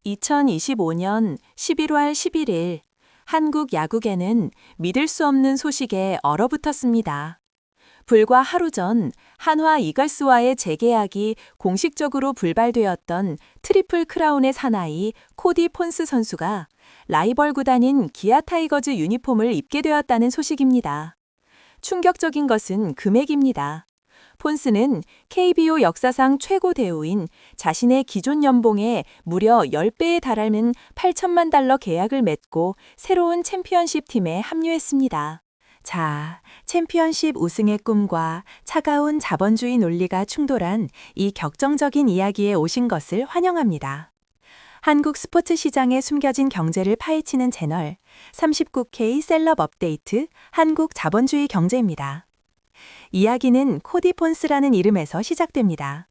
2025년 11월 11일 한국 야구계는 믿을 수 없는 소식에 얼어붙었습니다. 불과 하루 전 한화 이글스와의 재계약이 공식적으로 불발되었던 트리플 크라운의 사나이 코디 폰스 선수가 라이벌 구단인 기아 타이거즈 유니폼을 입게 되었다는 소식입니다. 충격적인 것은 금액입니다. 폰스는 KBO 역사상 최고 대우인 자신의 기존 연봉의 무려 10배에 달하는 8천만 달러 계약을 맺고 새로운 챔피언십 팀에 합류했습니다. 자, 챔피언십 우승의 꿈과 차가운 자본주의 논리가 충돌한 이 격정적인 이야기에 오신 것을 환영합니다. 한국 스포츠 시장에 숨겨진 경제를 파헤치는 채널 39K 셀럽 업데이트 한국 자본주의 경제입니다. 이야기는 코디 폰스라는 이름에서 시작됩니다.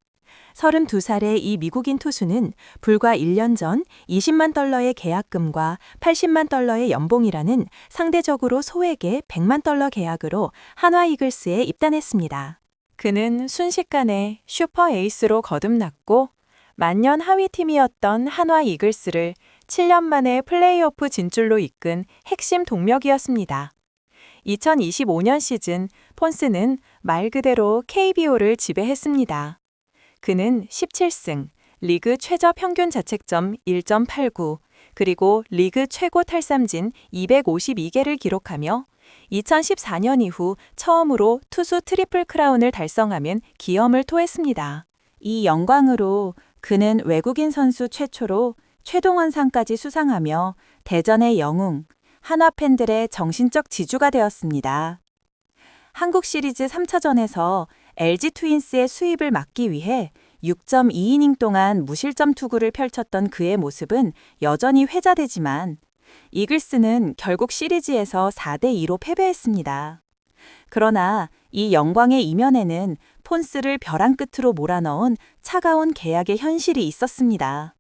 32살의 이 미국인 투수는 불과 1년 전 20만 달러의 계약금과 80만 달러의 연봉이라는 상대적으로 소액의 100만 달러 계약으로 한화 이글스에 입단했습니다. 그는 순식간에 슈퍼 에이스로 거듭났고 만년 하위 팀이었던 한화 이글스를 7년 만에 플레이오프 진출로 이끈 핵심 동력이었습니다. 2025년 시즌 폰스는 말 그대로 KBO를 지배했습니다. 그는 17승, 리그 최저 평균 자책점 1.89, 그리고 리그 최고 탈삼진 252개를 기록하며 2014년 이후 처음으로 투수 트리플 크라운을 달성하면 기염을 토했습니다. 이 영광으로 그는 외국인 선수 최초로 최동원상까지 수상하며 대전의 영웅, 한화 팬들의 정신적 지주가 되었습니다. 한국 시리즈 3차전에서 LG 트윈스의 수입을 막기 위해 6.2이닝 동안 무실점 투구를 펼쳤던 그의 모습은 여전히 회자되지만 이글스는 결국 시리즈에서 4대2로 패배했습니다. 그러나 이 영광의 이면에는 폰스를 벼랑 끝으로 몰아넣은 차가운 계약의 현실이 있었습니다.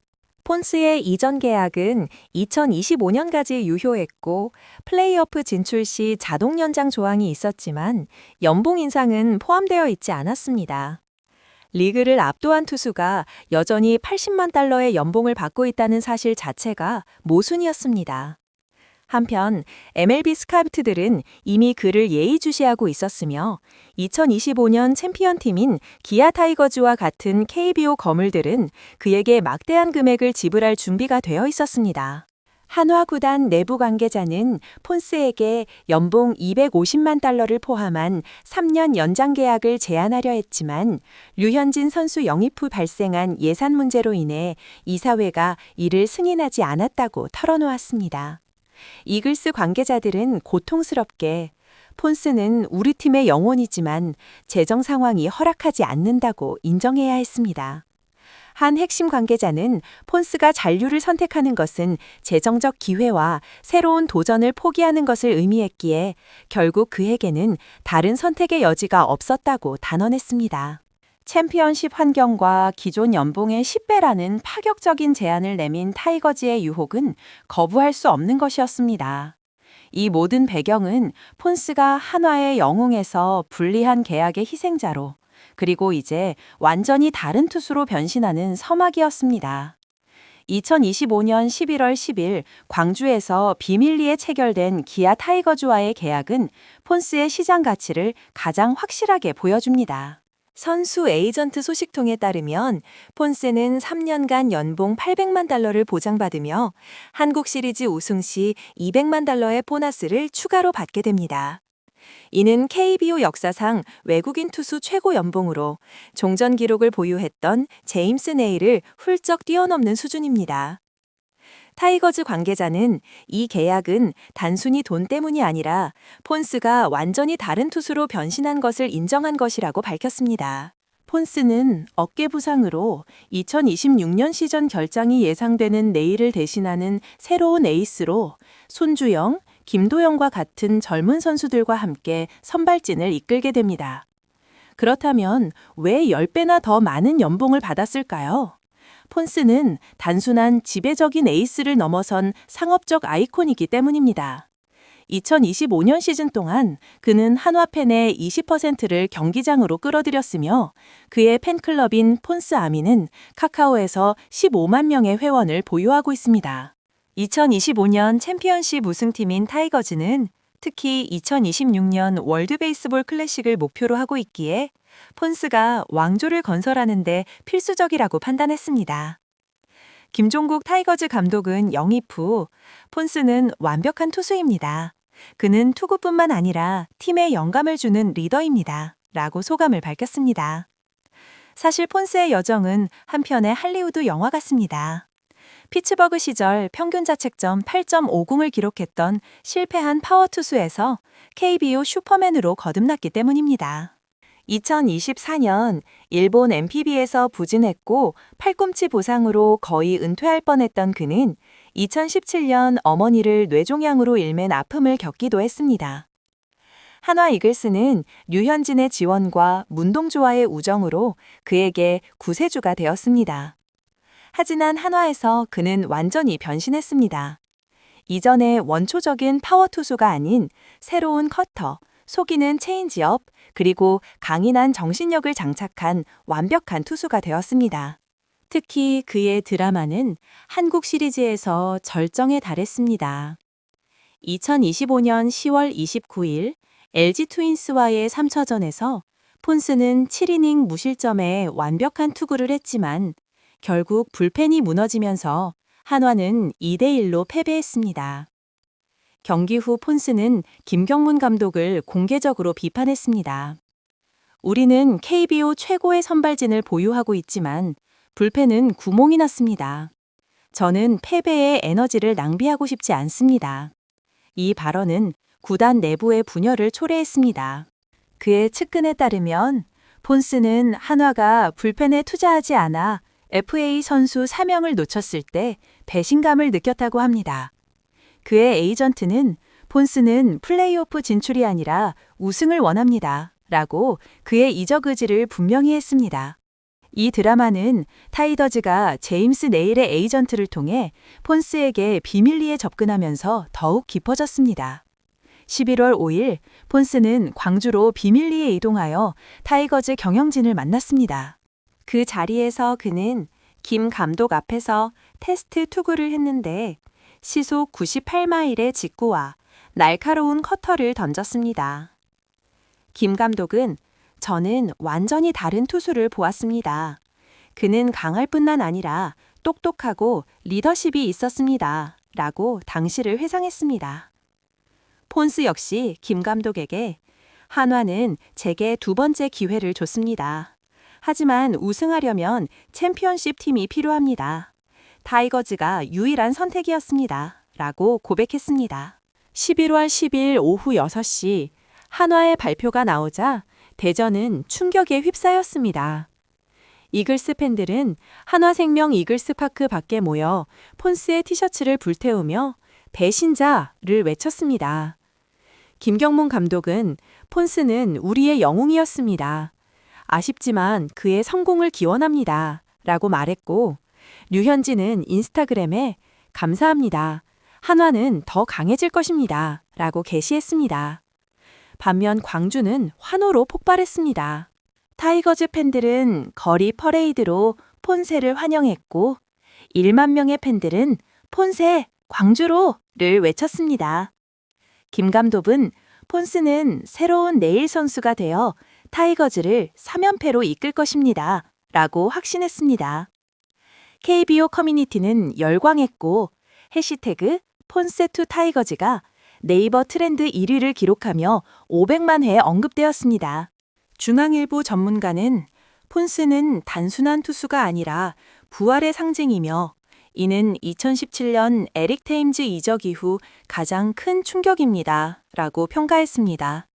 폰스의 이전 계약은 2025년까지 유효했고 플레이오프 진출 시 자동 연장 조항이 있었지만 연봉 인상은 포함되어 있지 않았습니다. 리그를 압도한 투수가 여전히 80만 달러의 연봉을 받고 있다는 사실 자체가 모순이었습니다. 한편 MLB 스카우트들은 이미 그를 예의주시하고 있었으며 2025년 챔피언팀인 기아 타이거즈와 같은 KBO 거물들은 그에게 막대한 금액을 지불할 준비가 되어 있었습니다. 한화 구단 내부 관계자는 폰스에게 연봉 250만 달러를 포함한 3년 연장 계약을 제안하려 했지만 류현진 선수 영입 후 발생한 예산 문제로 인해 이사회가 이를 승인하지 않았다고 털어놓았습니다. 이글스 관계자들은 고통스럽게 폰스는 우리 팀의 영혼이지만 재정 상황이 허락하지 않는다고 인정해야 했습니다. 한 핵심 관계자는 폰스가 잔류를 선택하는 것은 재정적 기회와 새로운 도전을 포기하는 것을 의미했기에 결국 그에게는 다른 선택의 여지가 없었다고 단언했습니다. 챔피언십 환경과 기존 연봉의 10배라는 파격적인 제안을 내민 타이거즈의 유혹은 거부할 수 없는 것이었습니다. 이 모든 배경은 폰스가 한화의 영웅에서 불리한 계약의 희생자로 그리고 이제 완전히 다른 투수로 변신하는 서막이었습니다. 2025년 11월 10일 광주에서 비밀리에 체결된 기아 타이거즈와의 계약은 폰스의 시장 가치를 가장 확실하게 보여줍니다. 선수 에이전트 소식통에 따르면 폰스는 3년간 연봉 800만 달러를 보장받으며 한국 시리즈 우승 시 200만 달러의 보너스를 추가로 받게 됩니다. 이는 KBO 역사상 외국인 투수 최고 연봉으로 종전 기록을 보유했던 제임스 네일을 훌쩍 뛰어넘는 수준입니다. 타이거즈 관계자는 이 계약은 단순히 돈 때문이 아니라 폰스가 완전히 다른 투수로 변신한 것을 인정한 것이라고 밝혔습니다. 폰스는 어깨 부상으로 2026년 시즌 결장이 예상되는 네일을 대신하는 새로운 에이스로 손주영, 김도영과 같은 젊은 선수들과 함께 선발진을 이끌게 됩니다. 그렇다면 왜 10배나 더 많은 연봉을 받았을까요? 폰스는 단순한 지배적인 에이스를 넘어선 상업적 아이콘이기 때문입니다. 2025년 시즌 동안 그는 한화 팬의 20%를 경기장으로 끌어들였으며 그의 팬클럽인 폰스 아미는 카카오에서 15만 명의 회원을 보유하고 있습니다. 2025년 챔피언십 우승팀인 타이거즈는 특히 2026년 월드 베이스볼 클래식을 목표로 하고 있기에 폰스가 왕조를 건설하는 데 필수적이라고 판단했습니다. 김종국 타이거즈 감독은 영입 후 폰스는 완벽한 투수입니다. 그는 투구뿐만 아니라 팀에 영감을 주는 리더입니다. 라고 소감을 밝혔습니다. 사실 폰스의 여정은 한편의 할리우드 영화 같습니다. 피츠버그 시절 평균 자책점 8.50을 기록했던 실패한 파워 투수에서 KBO 슈퍼맨으로 거듭났기 때문입니다. 2024년 일본 NPB에서 부진했고 팔꿈치 부상으로 거의 은퇴할 뻔했던 그는 2017년 어머니를 뇌종양으로 일맨 아픔을 겪기도 했습니다. 한화 이글스는 류현진의 지원과 문동주와의 우정으로 그에게 구세주가 되었습니다. 하지만 한화에서 그는 완전히 변신했습니다. 이전의 원초적인 파워 투수가 아닌 새로운 커터, 속이는 체인지업, 그리고 강인한 정신력을 장착한 완벽한 투수가 되었습니다. 특히 그의 드라마는 한국 시리즈에서 절정에 달했습니다. 2025년 10월 29일 LG 트윈스와의 3차전에서 폰스는 7이닝 무실점에 완벽한 투구를 했지만 결국 불펜이 무너지면서 한화는 2대1로 패배했습니다. 경기 후 폰스는 김경문 감독을 공개적으로 비판했습니다. 우리는 KBO 최고의 선발진을 보유하고 있지만 불펜은 구멍이 났습니다. 저는 패배의 에너지를 낭비하고 싶지 않습니다. 이 발언은 구단 내부의 분열을 초래했습니다. 그의 측근에 따르면 폰스는 한화가 불펜에 투자하지 않아 FA 선수 3명을 놓쳤을 때 배신감을 느꼈다고 합니다. 그의 에이전트는 폰스는 플레이오프 진출이 아니라 우승을 원합니다. 라고 그의 이적 의지를 분명히 했습니다. 이 드라마는 타이거즈가 제임스 네일의 에이전트를 통해 폰스에게 비밀리에 접근하면서 더욱 깊어졌습니다. 11월 5일 폰스는 광주로 비밀리에 이동하여 타이거즈 경영진을 만났습니다. 그 자리에서 그는 김 감독 앞에서 테스트 투구를 했는데 시속 98마일의 직구와 날카로운 커터를 던졌습니다. 김 감독은 저는 완전히 다른 투수를 보았습니다. 그는 강할 뿐만 아니라 똑똑하고 리더십이 있었습니다. 라고 당시를 회상했습니다. 폰스 역시 김 감독에게 한화는 제게 두 번째 기회를 줬습니다. 하지만 우승하려면 챔피언십 팀이 필요합니다. 타이거즈가 유일한 선택이었습니다. 라고 고백했습니다. 11월 10일 오후 6시 한화의 발표가 나오자 대전은 충격에 휩싸였습니다. 이글스 팬들은 한화생명 이글스파크 밖에 모여 폰스의 티셔츠를 불태우며 배신자를 외쳤습니다. 김경문 감독은 폰스는 우리의 영웅이었습니다. 아쉽지만 그의 성공을 기원합니다. 라고 말했고 류현진은 인스타그램에 감사합니다. 한화는 더 강해질 것입니다. 라고 게시했습니다. 반면 광주는 환호로 폭발했습니다. 타이거즈 팬들은 거리 퍼레이드로 폰세를 환영했고 1만 명의 팬들은 폰세 광주로를 외쳤습니다. 김 감독은 폰스는 새로운 네일 선수가 되어 타이거즈를 3연패로 이끌 것입니다. 라고 확신했습니다. KBO 커뮤니티는 열광했고 해시태그 폰세2 타이거즈가 네이버 트렌드 1위를 기록하며 500만 회 언급되었습니다. 중앙일보 전문가는 폰스는 단순한 투수가 아니라 부활의 상징이며 이는 2017년 에릭 테임즈 이적 이후 가장 큰 충격입니다. 라고 평가했습니다.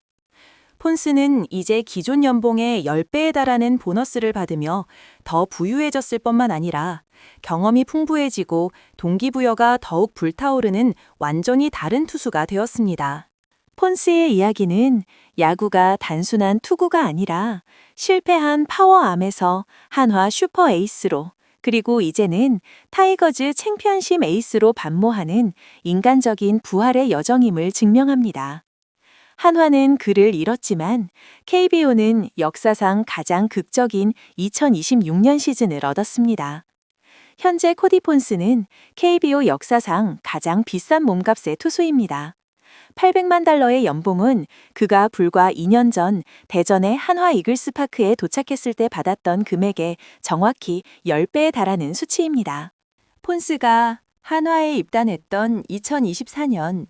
폰스는 이제 기존 연봉의 10배에 달하는 보너스를 받으며 더 부유해졌을 뿐만 아니라 경험이 풍부해지고 동기부여가 더욱 불타오르는 완전히 다른 투수가 되었습니다. 폰스의 이야기는 야구가 단순한 투구가 아니라 실패한 파워암에서 한화 슈퍼 에이스로 그리고 이제는 타이거즈 챔피언십 에이스로 반모하는 인간적인 부활의 여정임을 증명합니다. 한화는 그를 잃었지만 KBO는 역사상 가장 극적인 2026년 시즌을 얻었습니다. 현재 코디 폰스는 KBO 역사상 가장 비싼 몸값의 투수입니다. 800만 달러의 연봉은 그가 불과 2년 전 대전의 한화 이글스 파크에 도착했을 때 받았던 금액의 정확히 10배에 달하는 수치입니다. 폰스가 한화에 입단했던 2024년,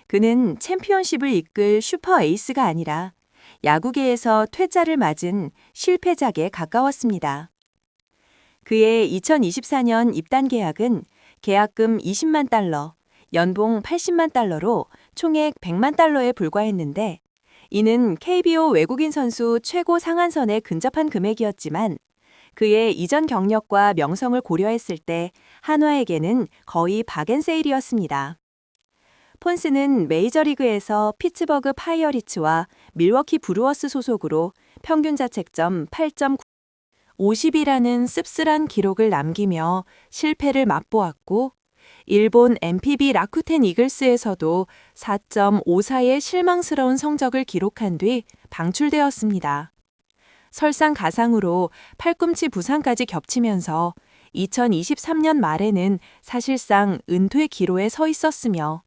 그는 챔피언십을 이끌 슈퍼 에이스가 아니라 야구계에서 퇴짜를 맞은 실패작에 가까웠습니다. 그의 2024년 입단 계약은 계약금 20만 달러, 연봉 80만 달러로 총액 100만 달러에 불과했는데, 이는 KBO 외국인 선수 최고 상한선에 근접한 금액이었지만 그의 이전 경력과 명성을 고려했을 때 한화에게는 거의 박앤세일이었습니다. 폰스는 메이저리그에서 피츠버그 파이어리츠와 밀워키 브루어스 소속으로 평균 자책점 8.50이라는 씁쓸한 기록을 남기며 실패를 맛보았고, 일본 NPB 라쿠텐 이글스에서도 4.54의 실망스러운 성적을 기록한 뒤 방출되었습니다. 설상가상으로 팔꿈치 부상까지 겹치면서 2023년 말에는 사실상 은퇴 기로에 서 있었으며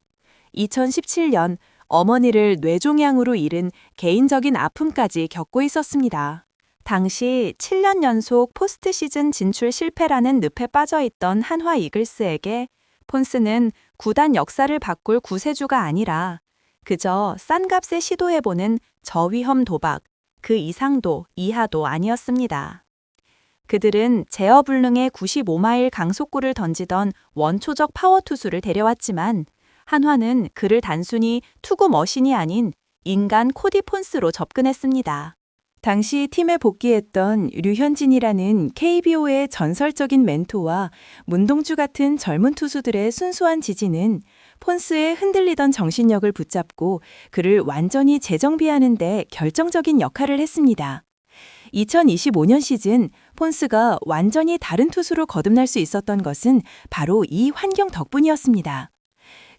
2017년 어머니를 뇌종양으로 잃은 개인적인 아픔까지 겪고 있었습니다. 당시 7년 연속 포스트 시즌 진출 실패라는 늪에 빠져있던 한화 이글스에게 폰스는 구단 역사를 바꿀 구세주가 아니라 그저 싼 값에 시도해보는 저위험 도박, 그 이상도 이하도 아니었습니다. 그들은 제어불능의 95마일 강속구를 던지던 원초적 파워 투수를 데려왔지만 한화는 그를 단순히 투구 머신이 아닌 인간 코디 폰스로 접근했습니다. 당시 팀에 복귀했던 류현진이라는 KBO의 전설적인 멘토와 문동주 같은 젊은 투수들의 순수한 지지는 폰스의 흔들리던 정신력을 붙잡고 그를 완전히 재정비하는 데 결정적인 역할을 했습니다. 2025년 시즌 폰스가 완전히 다른 투수로 거듭날 수 있었던 것은 바로 이 환경 덕분이었습니다.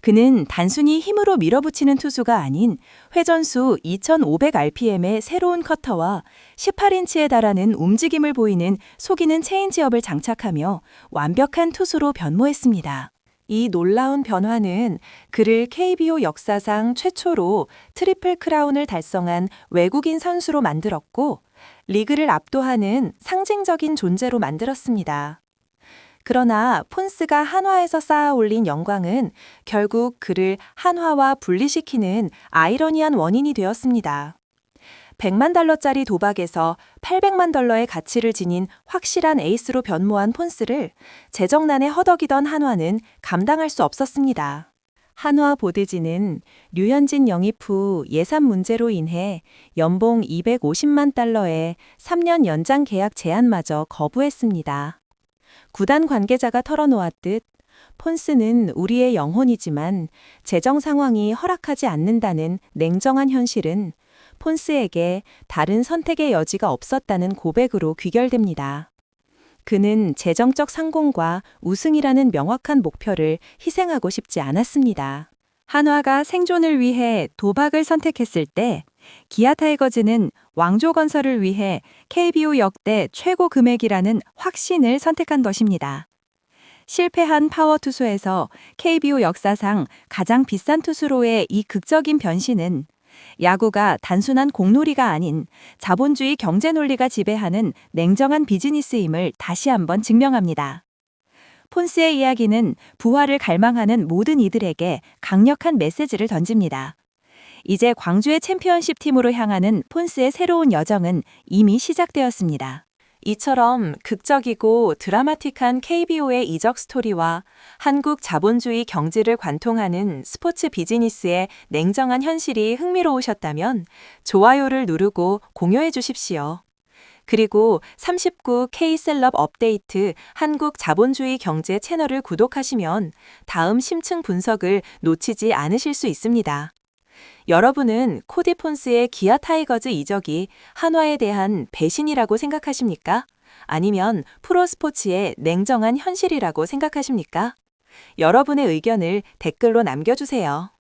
그는 단순히 힘으로 밀어붙이는 투수가 아닌 회전수 2500rpm의 새로운 커터와 18인치에 달하는 움직임을 보이는 속이는 체인지업을 장착하며 완벽한 투수로 변모했습니다. 이 놀라운 변화는 그를 KBO 역사상 최초로 트리플 크라운을 달성한 외국인 선수로 만들었고 리그를 압도하는 상징적인 존재로 만들었습니다. 그러나 폰스가 한화에서 쌓아올린 영광은 결국 그를 한화와 분리시키는 아이러니한 원인이 되었습니다. 100만 달러짜리 도박에서 800만 달러의 가치를 지닌 확실한 에이스로 변모한 폰스를 재정난에 허덕이던 한화는 감당할 수 없었습니다. 한화 보드진은 류현진 영입 후 예산 문제로 인해 연봉 250만 달러의 3년 연장 계약 제안마저 거부했습니다. 구단 관계자가 털어놓았듯 폰스는 우리의 영혼이지만 재정 상황이 허락하지 않는다는 냉정한 현실은 폰스에게 다른 선택의 여지가 없었다는 고백으로 귀결됩니다. 그는 재정적 상공과 우승이라는 명확한 목표를 희생하고 싶지 않았습니다. 한화가 생존을 위해 도박을 선택했을 때 기아 타이거즈는 왕조건설을 위해 KBO 역대 최고 금액이라는 확신을 선택한 것입니다. 실패한 파워 투수에서 KBO 역사상 가장 비싼 투수로의 이 극적인 변신은 야구가 단순한 공놀이가 아닌 자본주의 경제 논리가 지배하는 냉정한 비즈니스임을 다시 한번 증명합니다. 폰스의 이야기는 부활을 갈망하는 모든 이들에게 강력한 메시지를 던집니다. 이제 광주의 챔피언십 팀으로 향하는 폰스의 새로운 여정은 이미 시작되었습니다. 이처럼 극적이고 드라마틱한 KBO의 이적 스토리와 한국 자본주의 경제를 관통하는 스포츠 비즈니스의 냉정한 현실이 흥미로우셨다면 좋아요를 누르고 공유해 주십시오. 그리고 39 K셀럽 업데이트 한국 자본주의 경제 채널을 구독하시면 다음 심층 분석을 놓치지 않으실 수 있습니다. 여러분은 코디 폰스의 기아 타이거즈 이적이 한화에 대한 배신이라고 생각하십니까? 아니면 프로스포츠의 냉정한 현실이라고 생각하십니까? 여러분의 의견을 댓글로 남겨주세요.